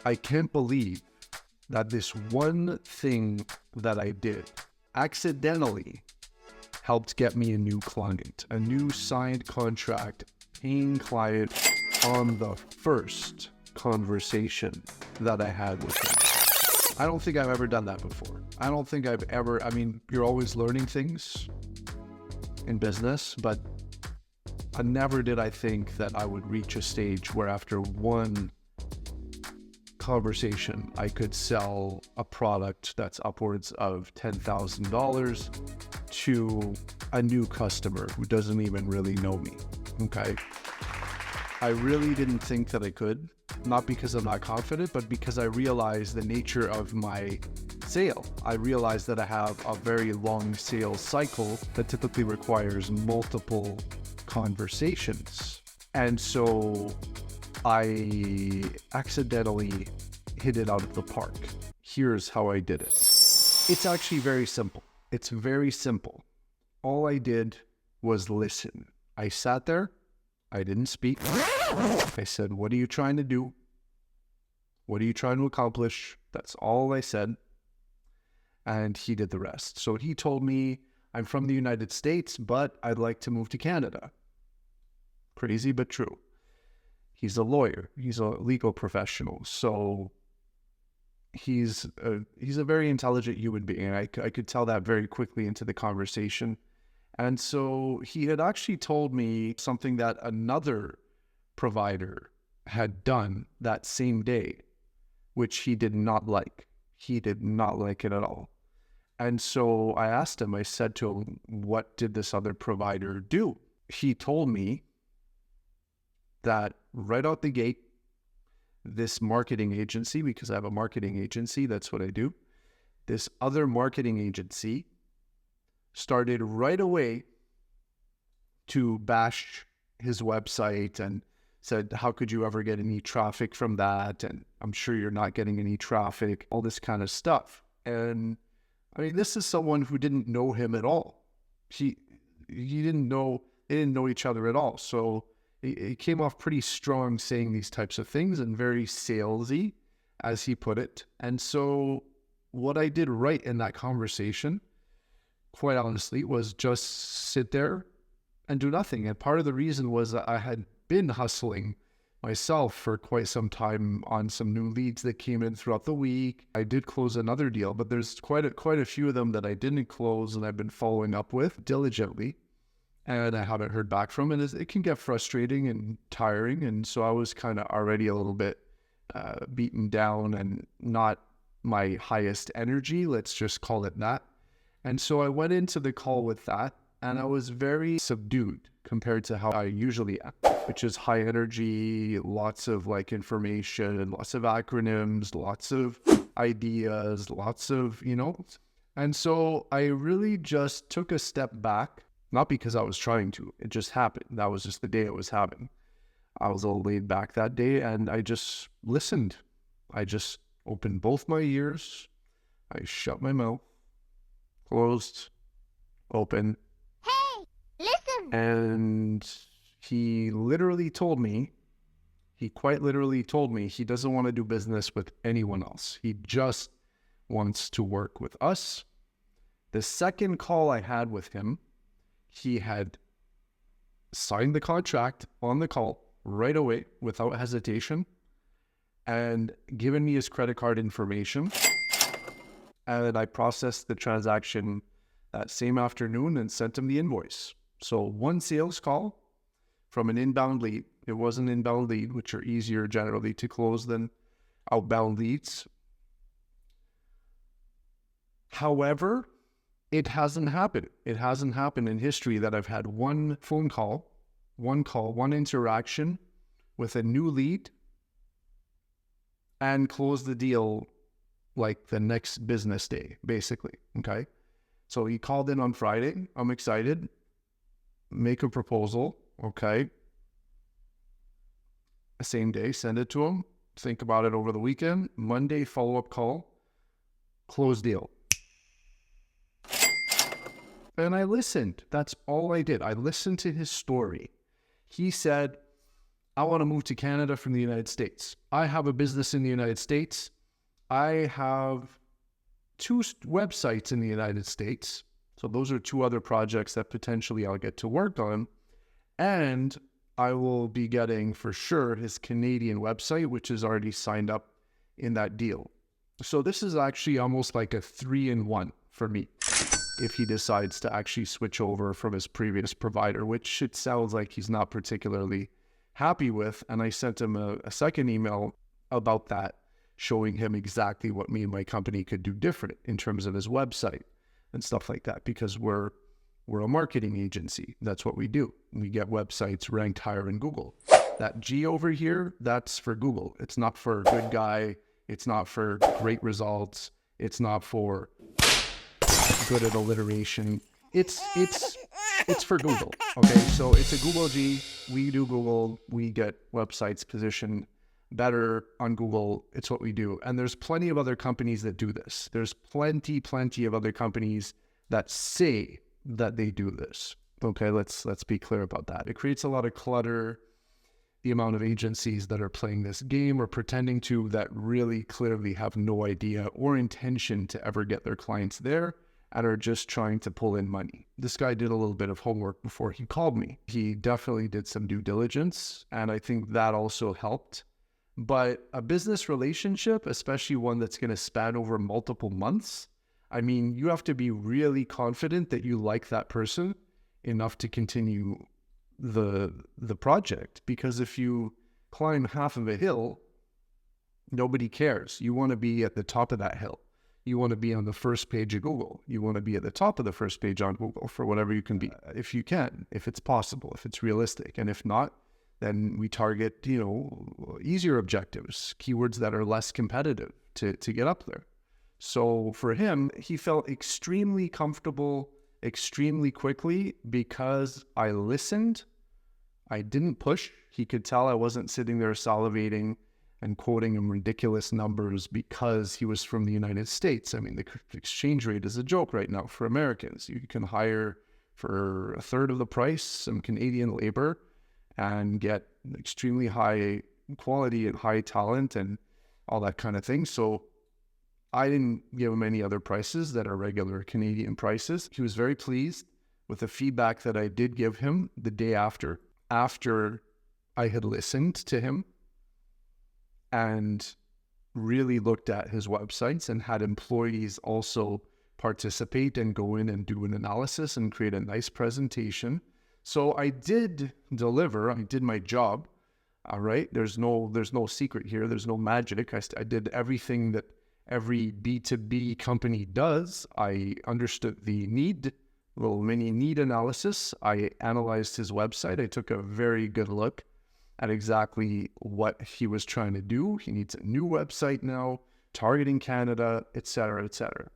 I can't believe that this one thing that I did accidentally helped get me a new client, a new signed contract, paying client on the first conversation that I had with him. I don't think I've ever done that before. I don't think I've ever, you're always learning things in business, but never did I think that I would reach a stage where after one conversation, I could sell a product that's upwards of $10,000 to a new customer who doesn't even really know me, okay? I really didn't think that I could, not because I'm not confident, but because I realized the nature of my sale. I realized that I have a very long sales cycle that typically requires multiple conversations. And so I accidentally hit it out of the park. Here's how I did it. It's actually very simple. It's very simple. All I did was listen. I sat there. I didn't speak. I said, "What are you trying to do? What are you trying to accomplish?" That's all I said. And he did the rest. So he told me, "I'm from the United States, but I'd like to move to Canada." Crazy, but true. He's a lawyer. He's a legal professional. So he's a very intelligent human being. I could tell that very quickly into the conversation. And so he had actually told me something that another provider had done that same day, which he did not like. He did not like it at all. And so I asked him, I said to him, "What did this other provider do?" He told me that right out the gate, this marketing agency, because I have a marketing agency, that's what I do. This other marketing agency started right away to bash his website and said, "How could you ever get any traffic from that? And I'm sure you're not getting any traffic," all this kind of stuff. And this is someone who didn't know him at all. They didn't know each other at all. So it came off pretty strong saying these types of things and very salesy, as he put it. And so what I did right in that conversation, quite honestly, was just sit there and do nothing. And part of the reason was that I had been hustling myself for quite some time on some new leads that came in throughout the week. I did close another deal, but there's quite a few of them that I didn't close and I've been following up with diligently. And I haven't heard back from, and it can get frustrating and tiring. And so I was kind of already a little bit beaten down and not my highest energy, let's just call it that. And so I went into the call with that, and I was very subdued compared to how I usually am, which is high energy, lots of information, lots of acronyms, lots of ideas, lots of, And so I really just took a step back. Not because I was trying to, it just happened. That was just the day it was happening. I was a little laid back that day and I just listened. I just opened both my ears. I shut my mouth, closed, open. Hey, listen! And he quite literally told me he doesn't want to do business with anyone else. He just wants to work with us. The second call I had with him, he had signed the contract on the call right away without hesitation and given me his credit card information. And I processed the transaction that same afternoon and sent him the invoice. So one sales call from an inbound lead. It was an inbound lead, which are easier generally to close than outbound leads. However, it hasn't happened. It hasn't happened in history that I've had one phone call, one interaction with a new lead and close the deal like the next business day, basically, okay? So he called in on Friday. I'm excited. Make a proposal, okay? Same day, send it to him. Think about it over the weekend. Monday, follow-up call. Close deal. And I listened. That's all I did. I listened to his story. He said, I want to move to Canada from the United States. I have a business in the United States. I have 2 websites in the United States. So those are 2 other projects that potentially I'll get to work on. And I will be getting for sure his Canadian website, which is already signed up in that deal. So this is actually almost like a 3-in-1 for me if he decides to actually switch over from his previous provider, which it sounds like he's not particularly happy with. And I sent him a second email about that, showing him exactly what me and my company could do different in terms of his website and stuff like that, because we're a marketing agency. That's what we do. We get websites ranked higher in Google. That G over here, that's for Google. It's not for good guy. It's not for great results. It's not for good at alliteration. It's for Google. Okay, so it's a Google G. We do Google. We get websites positioned better on Google. It's what we do. And there's plenty of other companies that do this. There's plenty of other companies that say that they do this. Okay, let's be clear about that. It creates a lot of clutter. The amount of agencies that are playing this game or pretending to, that really clearly have no idea or intention to ever get their clients there and are just trying to pull in money. This guy did a little bit of homework before he called me. He definitely did some due diligence, and I think that also helped. But a business relationship, especially one that's going to span over multiple months, I mean, you have to be really confident that you like that person enough to continue the project, because if you climb half of a hill, nobody cares. You want to be at the top of that hill. You want to be on the first page of Google. You want to be at the top of the first page on Google for whatever you can be, if you can, if it's possible, if it's realistic. And if not, then we target, easier objectives, keywords that are less competitive to get up there. So for him, he felt extremely comfortable extremely quickly because I listened. I didn't push. He could tell I wasn't sitting there salivating and quoting him ridiculous numbers because he was from the United States. I mean, the exchange rate is a joke right now for Americans. You can hire for a third of the price some Canadian labor and get extremely high quality and high talent and all that kind of thing. So I didn't give him any other prices that are regular Canadian prices. He was very pleased with the feedback that I did give him the day after I had listened to him and really looked at his websites and had employees also participate and go in and do an analysis and create a nice presentation. So I did deliver. I did my job. All right. There's no secret here. There's no magic. I did everything that every B2B company does. I understood the need, little mini need analysis. I analyzed his website. I took a very good look at exactly what he was trying to do. He needs a new website now, targeting Canada, etc., etc.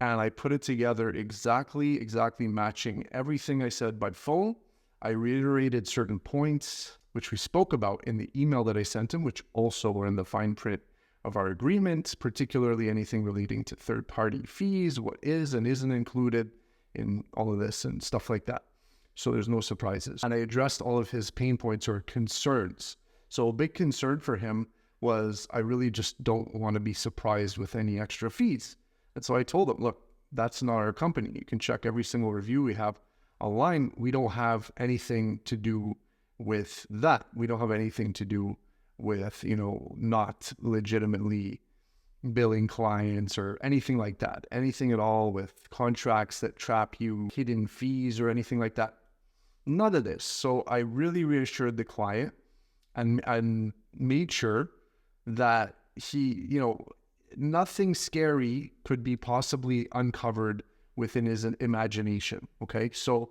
And I put it together exactly matching everything I said by phone. I reiterated certain points, which we spoke about in the email that I sent him, which also were in the fine print of our agreement, particularly anything relating to third-party fees, what is and isn't included in all of this and stuff like that. So there's no surprises. And I addressed all of his pain points or concerns. So a big concern for him was, I really just don't want to be surprised with any extra fees. And so I told him, look, that's not our company. You can check every single review we have online. We don't have anything to do with that. We don't have anything to do with, not legitimately billing clients or anything like that. Anything at all with contracts that trap you, hidden fees or anything like that. None of this. So I really reassured the client and made sure that he, nothing scary could be possibly uncovered within his imagination. Okay. So,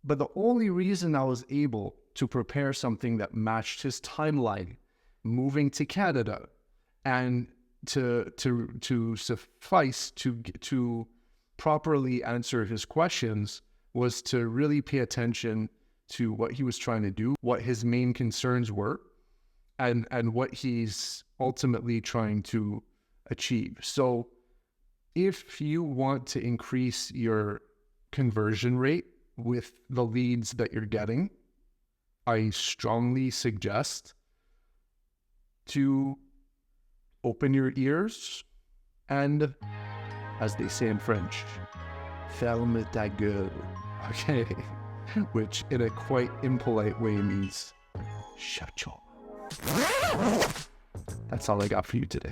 but the only reason I was able to prepare something that matched his timeline, moving to Canada, and to suffice to properly answer his questions, was to really pay attention to what he was trying to do, what his main concerns were, and what he's ultimately trying to achieve. So if you want to increase your conversion rate with the leads that you're getting, I strongly suggest to open your ears and, as they say in French, ferme ta gueule, okay? Which in a quite impolite way means shut your. That's all I got for you today.